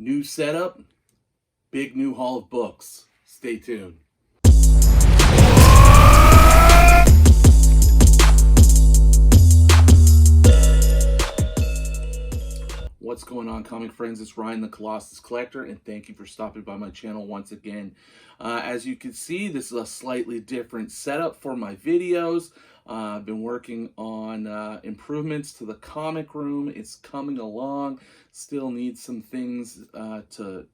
New setup, big new haul of books. Stay tuned. What's going on, comic friends? It's Ryan the Colossus Collector, and thank you for stopping by my channel once again. As you can see, this is a slightly different setup for my videos. I've been working on improvements to the comic room. It's coming along. Still need some things to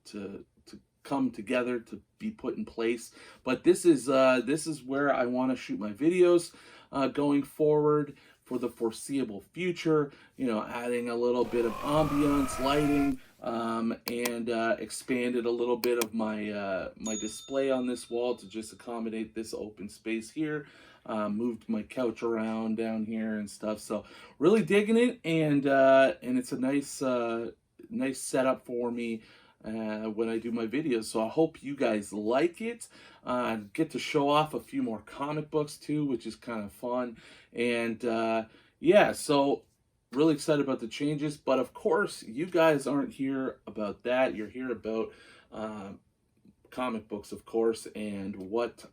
come together to be put in place. But this is where I want to shoot my videos going forward for the foreseeable future. You know, adding a little bit of ambiance, lighting, and expanded a little bit of my my display on this wall to just accommodate this open space here. Moved my couch around down here and stuff. So really digging it, and it's a nice setup for me when I do my videos. So I hope you guys like it. Get to show off a few more comic books too, which is kind of fun. And yeah, so really excited about the changes. But of course, you guys aren't here about that. You're here about comic books, of course, and what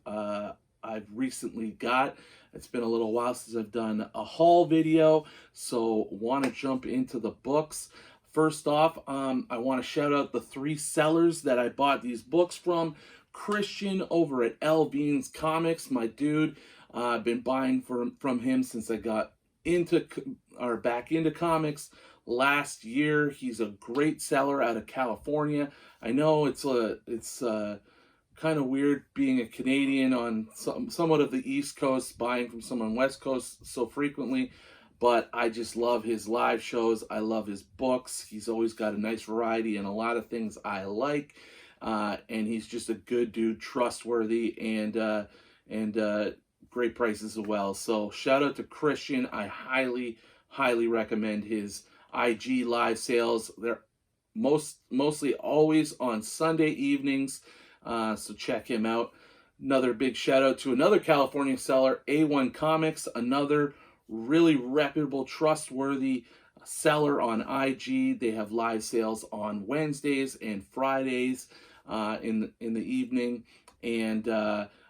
I've recently got. It's been a little while since I've done a haul video, so want to jump into the books. First off, I want to shout out the 3 sellers that I bought these books from. Christian over at L Beans Comics, my dude. I've been buying from him since I got back into comics last year. He's a great seller out of California. I know it's kind of weird being a Canadian on somewhat of the East Coast, buying from someone West Coast so frequently, but I just love his live shows. I love his books. He's always got a nice variety and a lot of things I like, and he's just a good dude, trustworthy, and great prices as well. So shout out to Christian. I highly recommend his IG live sales. They're mostly always on Sunday evenings. So check him out. Another big shout out to another California seller, A1 Comics, another really reputable, trustworthy seller on IG. They have live sales on Wednesdays and Fridays in the evening. And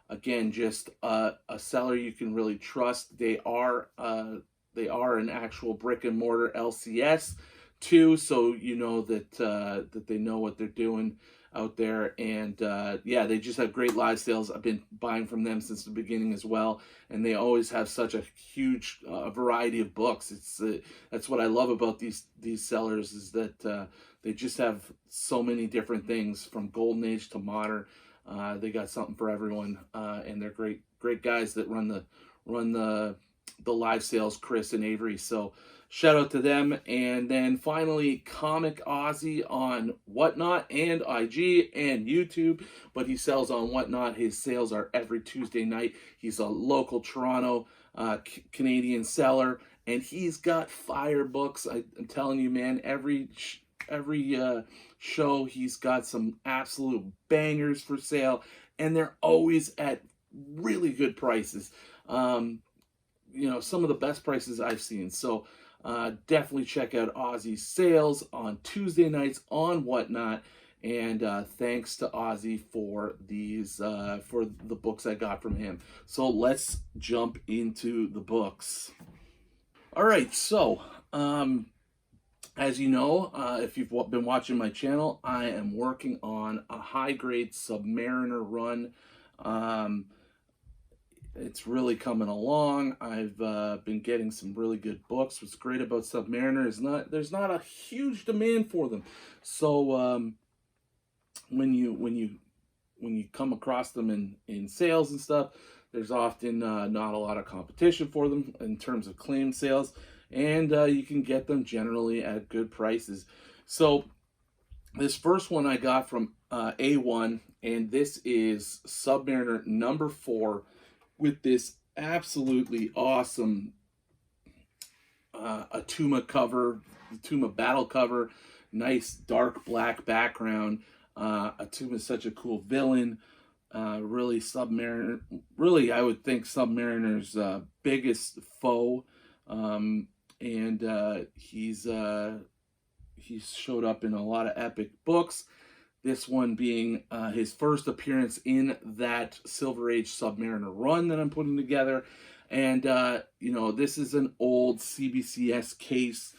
again, just a seller you can really trust. They are an actual brick and mortar LCS too, so you know that they know what they're doing out there. And yeah, they just have great live sales. I've been buying from them since the beginning as well, and they always have such a huge variety of books. That's what I love about these sellers, is that they just have so many different things from golden age to modern. They got something for everyone, and they're great guys that run the live sales, Chris and Avery. So shout out to them. And then finally, Comic Aussie on Whatnot and IG and YouTube, but he sells on Whatnot. His sales are every Tuesday night. He's a local Toronto Canadian seller, and he's got fire books. I'm telling you, man, every show he's got some absolute bangers for sale, and they're always at really good prices. You know, some of the best prices I've seen. So definitely check out Ozzy's sales on Tuesday nights on Whatnot. And thanks to Ozzy for for the books I got from him. So let's jump into the books. All right, so as you know, if you've been watching my channel, I am working on a high-grade Submariner run. It's really coming along. I've been getting some really good books. What's great about Submariner is there's not a huge demand for them. So when you come across them in sales and stuff, there's often not a lot of competition for them in terms of claim sales, and you can get them generally at good prices. So this first one I got from A1, and this is Submariner number 4, with this absolutely awesome Atuma cover, Atuma battle cover, nice dark black background. Atuma is such a cool villain. Really, Submariner. Really, I would think Submariner's biggest foe, and he's He showed up in a lot of epic books. This one being his first appearance in that Silver Age Submariner run that I'm putting together. And, you know, this is an old CBCS case.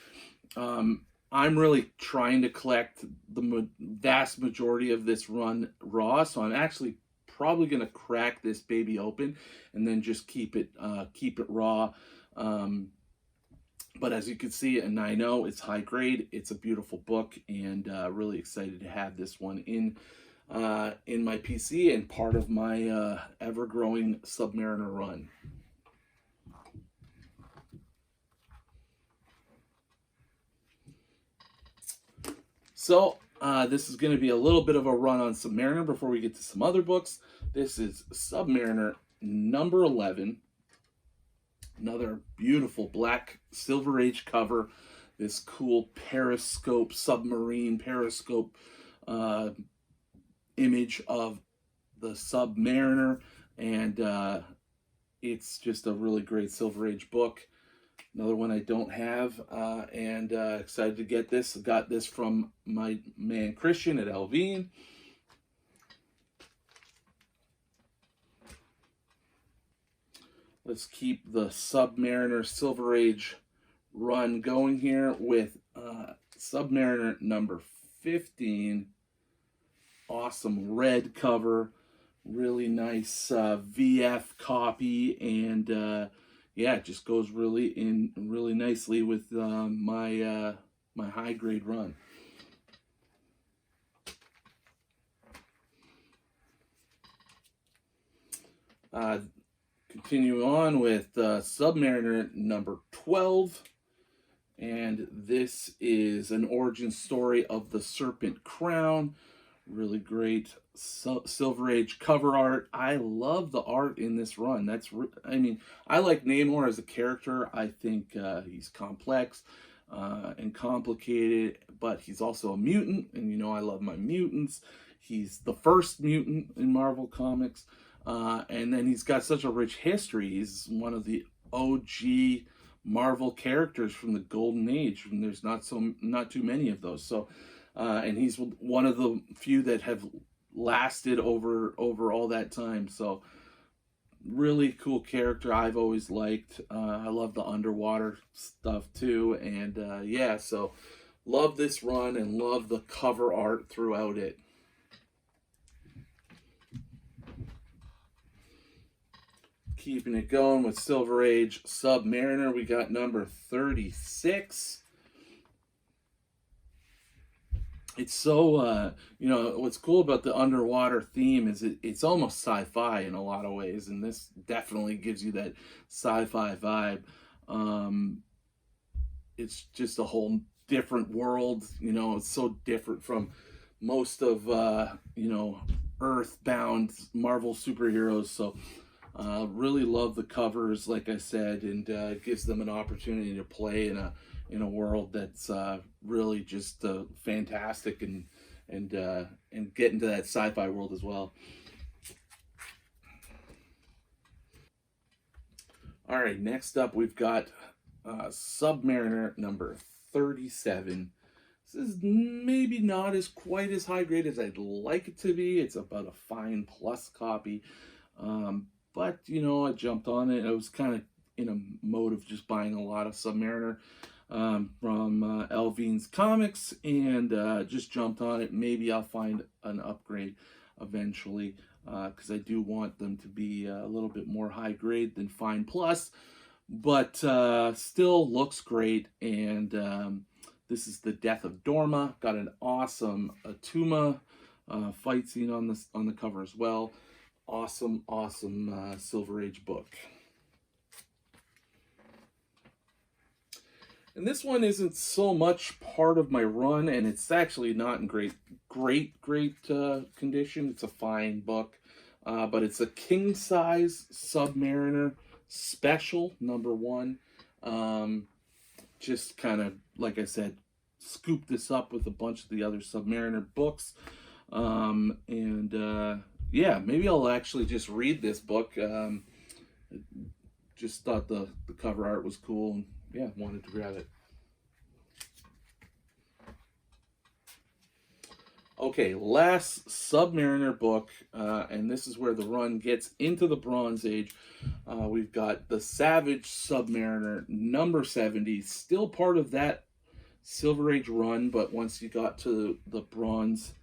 I'm really trying to collect the vast majority of this run raw, so I'm actually probably going to crack this baby open and then just keep it raw. But as you can see, and I know it's high grade, it's a beautiful book, and really excited to have this one in my PC and part of my ever-growing Submariner run. So this is going to be a little bit of a run on Submariner before we get to some other books. This is Submariner number 11. Another beautiful black Silver Age cover. This cool periscope, submarine periscope image of the Submariner. And it's just a really great Silver Age book. Another one I don't have, and excited to get this. Got this from my man Christian at Elvine. Let's keep the Submariner Silver Age run going here with Submariner number 15. Awesome red cover, really nice VF copy, and yeah, it just goes really nicely with my my high grade run. Continue on with Submariner number 12, and this is an origin story of the Serpent Crown. Really great Silver Age cover art. I love the art in this run. I mean, I like Namor as a character. I think he's complex and complicated, but he's also a mutant, and you know I love my mutants. He's the first mutant in Marvel Comics, and then he's got such a rich history. He's one of the OG Marvel characters from the Golden Age, and there's not too many of those. So. And he's one of the few that have lasted over all that time. So really cool character I've always liked. I love the underwater stuff too. And yeah, so love this run and love the cover art throughout it. Keeping it going with Silver Age Submariner, we got number 36. It's so, you know, what's cool about the underwater theme is it's almost sci-fi in a lot of ways, and this definitely gives you that sci-fi vibe. It's just a whole different world, you know, it's so different from most of, you know, Earth-bound Marvel superheroes, so really love the covers, like I said, and it gives them an opportunity to play in a world that's really just fantastic and get into that sci-fi world as well. All right, next up we've got Submariner number 37. This is maybe not quite as high grade as I'd like it to be. It's about a fine plus copy, but you know, I jumped on it. I was kind of in a mode of just buying a lot of Submariner from Elvine's Comics, and just jumped on it. Maybe I'll find an upgrade eventually, because I do want them to be a little bit more high grade than Fine Plus, but still looks great. And this is the Death of Dorma. Got an awesome Atuma fight scene on the cover as well. Awesome Silver Age book. And this one isn't so much part of my run, and it's actually not in great condition. It's a fine book, but it's a king size Submariner special #1. Just kind of, like I said, scooped this up with a bunch of the other Submariner books, and yeah, maybe I'll actually just read this book. Just thought the cover art was cool, and yeah, wanted to grab it. Okay, last Submariner book, and this is where the run gets into the Bronze Age. We've got the Savage Submariner number 70, still part of that Silver Age run, but once you got to the Bronze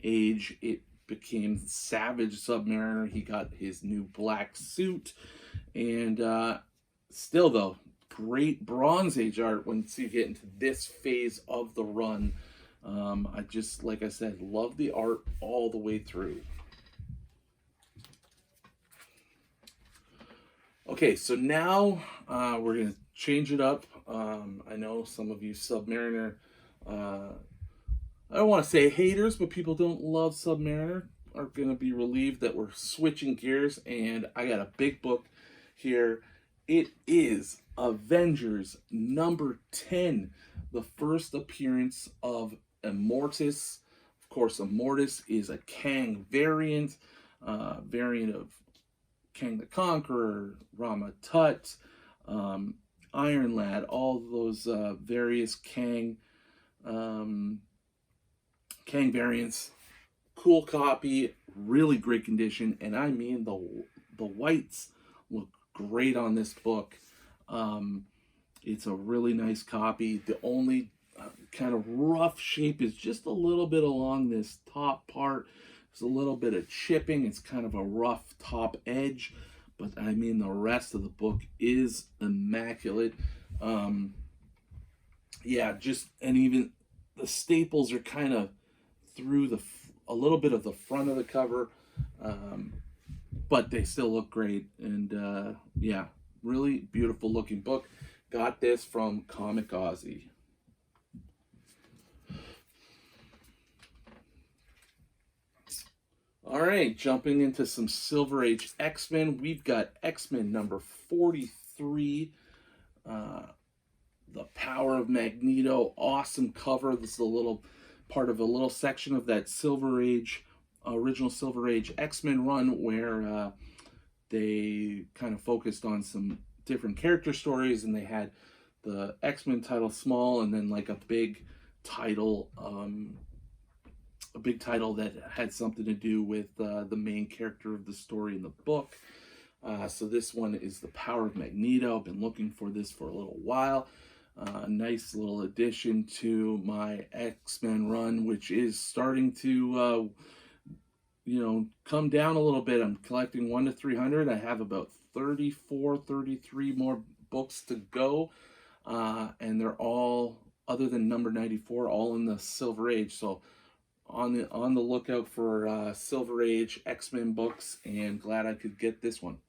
Age, it became Savage Submariner. He got his new black suit, and still though, great Bronze Age art once you get into this phase of the run. I just, like I said, love the art all the way through. Okay, so now we're going to change it up. I know some of you Submariner, I don't want to say haters, but people don't love Submariner are going to be relieved that we're switching gears, and I got a big book here. It is Avengers number 10, the first appearance of Immortus. Of course, Immortus is a Kang variant, variant of Kang the Conqueror, Rama Tut, Iron Lad, all those various Kang variants. Cool copy, really great condition, and I mean the whites look great on this book. It's a really nice copy. The only kind of rough shape is just a little bit along this top part. There's a little bit of chipping. It's kind of a rough top edge, but I mean the rest of the book is immaculate. Yeah, just, and even the staples are kind of through a little bit of the front of the cover, but they still look great. And yeah, really beautiful looking book. Got this from Comic Aussie. All right, jumping into some Silver Age X-Men. We've got X-Men number 43, The Power of Magneto. Awesome cover. This is a little part of a little section of that Silver Age, original Silver Age X-Men run where they kind of focused on some different character stories, and they had the X-Men title small and then like a big title that had something to do with the main character of the story in the book. So this one is The Power of Magneto. I've been looking for this for a little while. Nice little addition to my X-Men run, which is starting to come down a little bit. I'm collecting 1 to 300. I have about 34, 33 more books to go. And they're all, other than number 94, all in the Silver Age. So on the lookout for Silver Age X-Men books, and glad I could get this one.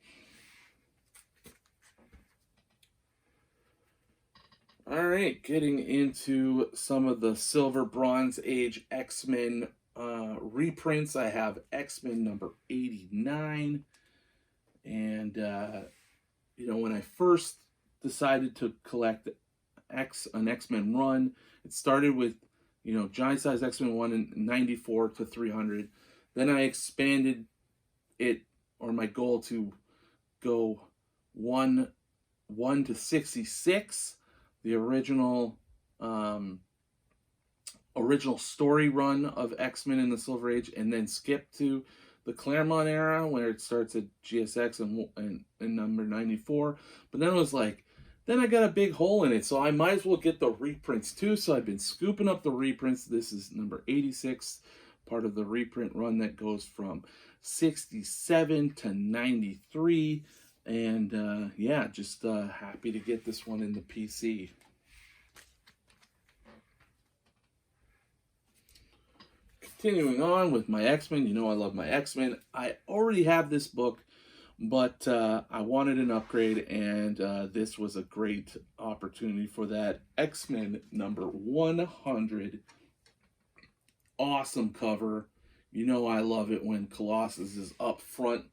All right, getting into some of the Silver Bronze Age X-Men reprints. I have X-Men number 89, and when I first decided to collect an X-Men run, it started with giant size X-Men 1 in 94 to 300. Then I expanded it, or my goal, to go 1 to 66, the original story run of X-Men in the Silver Age, and then skip to the Claremont era where it starts at GSX and number 94. But then it was like, then I got a big hole in it, so I might as well get the reprints too. So I've been scooping up the reprints. This is number 86, part of the reprint run that goes from 67 to 93. And yeah, just happy to get this one in the PC. Continuing on with my X-Men. I love my X-Men. I already have this book, but I wanted an upgrade, and this was a great opportunity for that. X-Men number 100. Awesome cover. I love it when Colossus is up front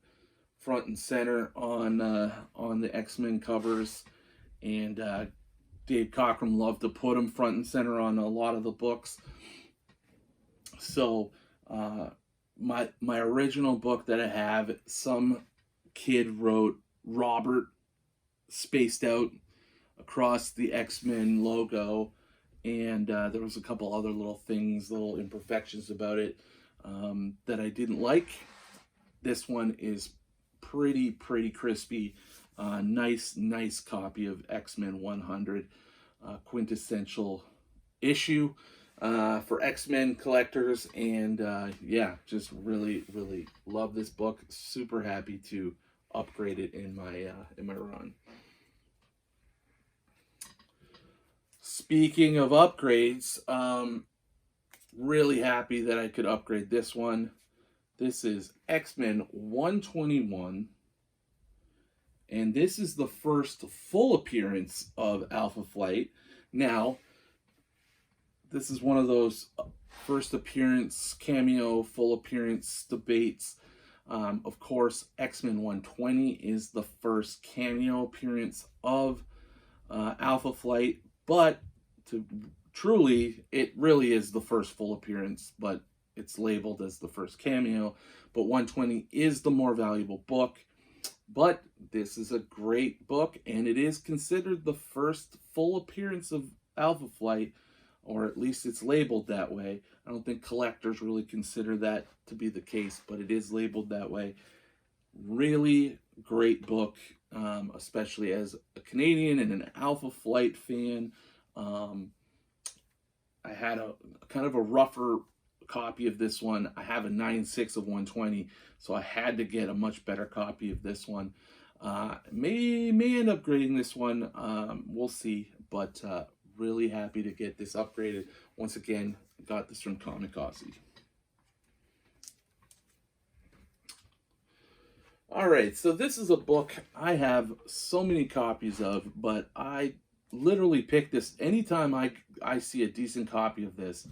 and center on the X-Men covers, and Dave Cockrum loved to put him front and center on a lot of the books. So my original book that I have, some kid wrote Robert spaced out across the X-Men logo, and there was a couple other little things, little imperfections about it that I didn't like. This one is pretty crispy. Nice copy of X-Men 100, quintessential issue for X-Men collectors, and yeah, just really love this book. Super happy to upgrade it in my run. Speaking of upgrades, really happy that I could upgrade this one. This is X-Men 121, and this is the first full appearance of Alpha Flight. Now, this is one of those first appearance, cameo, full appearance debates. Of course, X-Men 120 is the first cameo appearance of Alpha Flight, but it really is the first full appearance, but it's labeled as the first cameo. But 120 is the more valuable book. But this is a great book, and it is considered the first full appearance of Alpha Flight, or at least it's labeled that way. I don't think collectors really consider that to be the case, but it is labeled that way. Really great book, especially as a Canadian and an Alpha Flight fan. I had a kind of a rougher copy of this one. I have a 9.6 of 120, so I had to get a much better copy of this one. May end up grading this one. We'll see, but really happy to get this upgraded. Once again, got this from Kamikaze. All right, so this is a book I have so many copies of, but I literally pick this anytime I see a decent copy of this.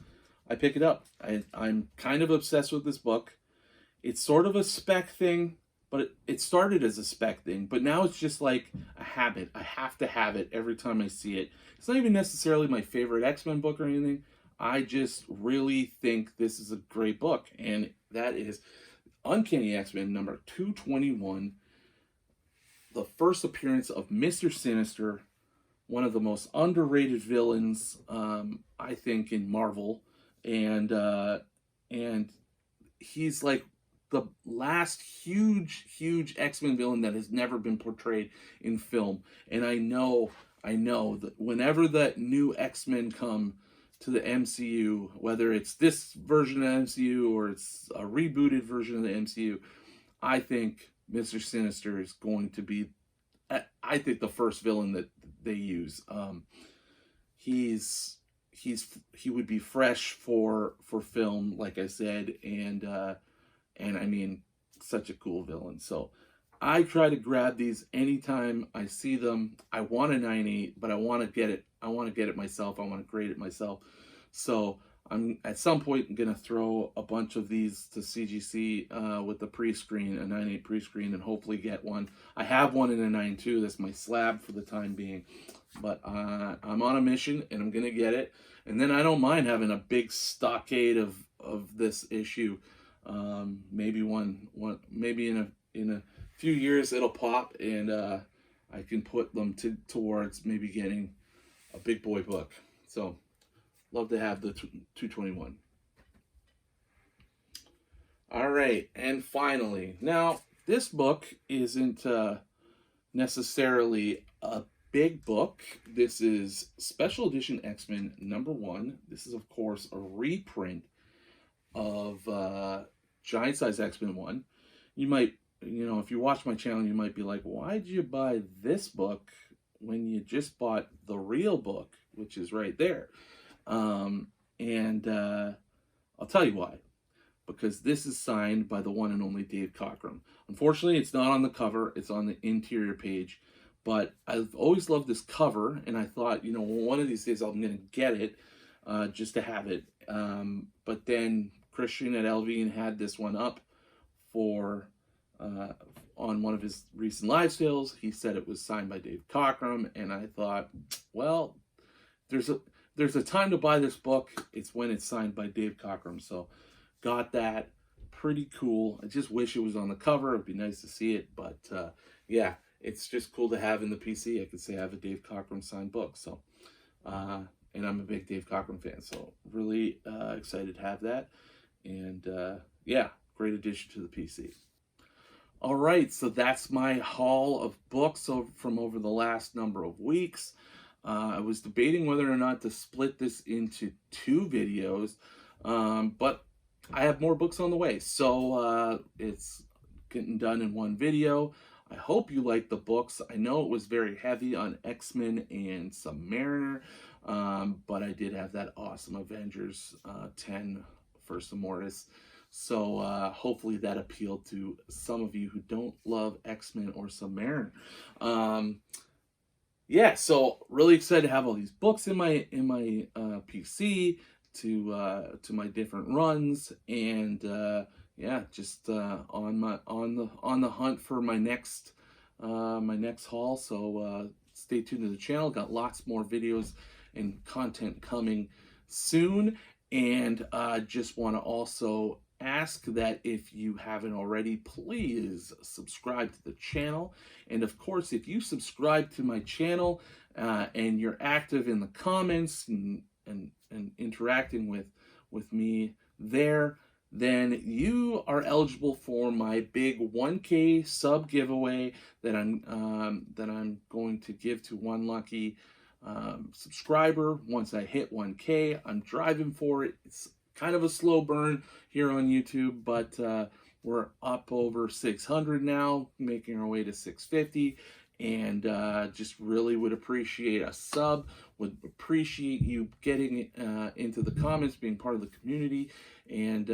I pick it up. I'm kind of obsessed with this book. It's sort of a spec thing, but it started as a spec thing, but now it's just like a habit. I have to have it every time I see it. It's not even necessarily my favorite X-Men book or anything. I just really think this is a great book, and that is Uncanny X-Men number 221, the first appearance of Mr. Sinister, one of the most underrated villains, I think, in Marvel, and he's like the last huge X-Men villain that has never been portrayed in film. And I know that whenever that new X-Men come to the MCU, whether it's this version of the MCU or it's a rebooted version of the MCU, I think Mr. Sinister is going to be, I think, the first villain that they use. He would be fresh for film, like I said, and I mean, such a cool villain. So I try to grab these anytime I see them. I want a 9.8, but I want to get it. I want to get it myself. I want to grade it myself. So I'm at some point going to throw a bunch of these to CGC with the pre-screen, a 9.8 pre-screen, and hopefully get one. I have one in a 9.2. That's my slab for the time being. But I'm on a mission, and I'm going to get it. And then I don't mind having a big stockade of this issue. Maybe maybe in a few years it'll pop, and I can put them towards maybe getting a big boy book. So love to have the 221. All right, and finally, now this book isn't necessarily a big book. This is Special Edition X-Men number 1. This is, of course, a reprint of Giant Size X-Men 1. You might, if you watch my channel, you might be like, why'd you buy this book when you just bought the real book, which is right there? And I'll tell you why. Because this is signed by the one and only Dave Cockrum. Unfortunately, it's not on the cover. It's on the interior page. But I've always loved this cover, and I thought, one of these days I'm going to get it just to have it. But then Christian at Elvine had this one up for on one of his recent live sales. He said it was signed by Dave Cockrum, and I thought, well, there's a time to buy this book. It's when it's signed by Dave Cockrum. So got that. Pretty cool. I just wish it was on the cover. It'd be nice to see it, but yeah, it's just cool to have in the PC. I could say I have a Dave Cockrum signed book. So and I'm a big Dave Cockrum fan, so really excited to have that. And yeah, great addition to the PC. All right, so that's my haul of books from over the last number of weeks. I was debating whether or not to split this into two videos, but I have more books on the way, so it's getting done in one video. I hope you like the books. I know it was very heavy on X-Men and Submariner, but I did have that awesome Avengers 10 First Immortus. So hopefully that appealed to some of you who don't love X-Men or Submariner. Yeah, so really excited to have all these books in my PC to my different runs, and yeah, just on the hunt for my next haul. So stay tuned to the channel. Got lots more videos and content coming soon, and just want to also ask that if you haven't already, please subscribe to the channel. And of course, if you subscribe to my channel and you're active in the comments and interacting with me there, then you are eligible for my big 1K sub giveaway that I'm going to give to one lucky subscriber once I hit 1K. I'm driving for it. It's kind of a slow burn here on YouTube, but we're up over 600 now, making our way to 650, and just really would appreciate a sub, would appreciate you getting into the comments, being part of the community, and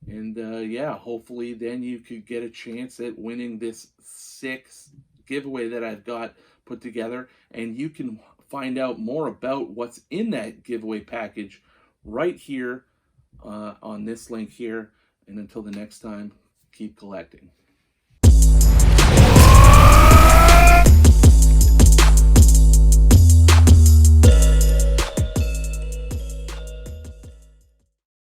yeah, hopefully then you could get a chance at winning this 6 giveaway that I've got put together, and you can find out more about what's in that giveaway package right here on this link here. And until the next time, keep collecting.